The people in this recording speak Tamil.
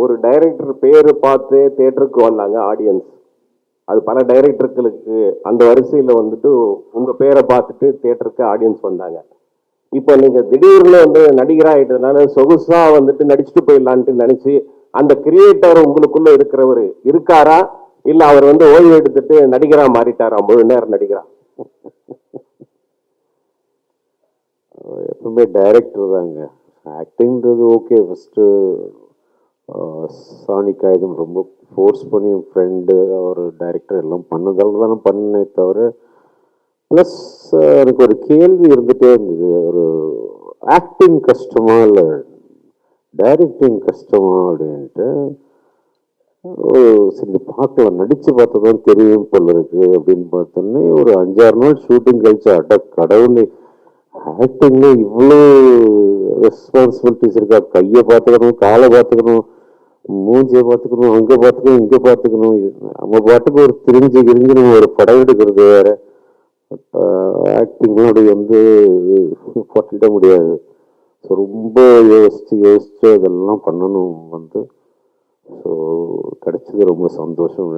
ஒரு டைரக்டர் பேரு பார்த்து தியேட்டருக்கு வந்தாங்க ஆடியன்ஸ். அது பல டைரக்டர்களுக்கு அந்த வரிசையில் வந்துட்டு உங்க பேரை பார்த்துட்டு தியேட்டருக்கு ஆடியன்ஸ் வந்தாங்க. இப்போ நீங்க திடீர்னு வந்து நடிகராயிட்டதுனால சொகுசா வந்துட்டு நடிச்சுட்டு போயிடலான்ட்டு நினைச்சு அந்த கிரியேட்டர் உங்களுக்குள்ள இருக்கிறவர் இருக்காரா, இல்ல அவர் வந்து ஓய்வு எடுத்துட்டு நடிகரா மாறிட்டாரா, முழு நேரம் நடிகரா? எப்பவுமே டைரக்டர் தாங்க. ஆக்டிங்கிறது ஓகே. ஃபஸ்ட்டு சானிக் ஆயுதம் ரொம்ப ஃபோர்ஸ் பண்ணி என் ஃப்ரெண்டு அவர் டைரக்டர் எல்லாம் பண்ணதால தான் நான் பண்ணே தவிர, ப்ளஸ் எனக்கு ஒரு கேள்வி இருந்துகிட்டே இருந்தது. ஒரு ஆக்டிங் கஷ்டமா இல்லை டைரக்டிங் கஷ்டமா அப்படின்ட்டு. சரி பார்க்கலாம், நடித்து பார்த்தா தான் தெரியும் போல இருக்கு அப்படின்னு பார்த்தோன்னே ஒரு 5-6 நாள் ஷூட்டிங் கழிச்சு அட கடவுளே, ஆக்டிங்ல இவ்வளோ ரெஸ்பான்சிபிலிட்டிஸ் இருக்கா? கையை பார்த்துக்கணும், காலை பார்த்துக்கணும், மூஞ்சியை பார்த்துக்கணும், அங்கே பார்த்துக்கணும், இங்கே பார்த்துக்கணும். நம்ம பாட்டுக்கு ஒரு கிரிஞ்சு நம்ம ஒரு படம் எடுக்கிறது வேற. ஆக்டிங்கோட வந்து பண்ணிட முடியாது. ஸோ ரொம்ப யோசிச்சு அதெல்லாம் பண்ணணும் வந்து. ஸோ கிடைச்சது ரொம்ப சந்தோஷம்.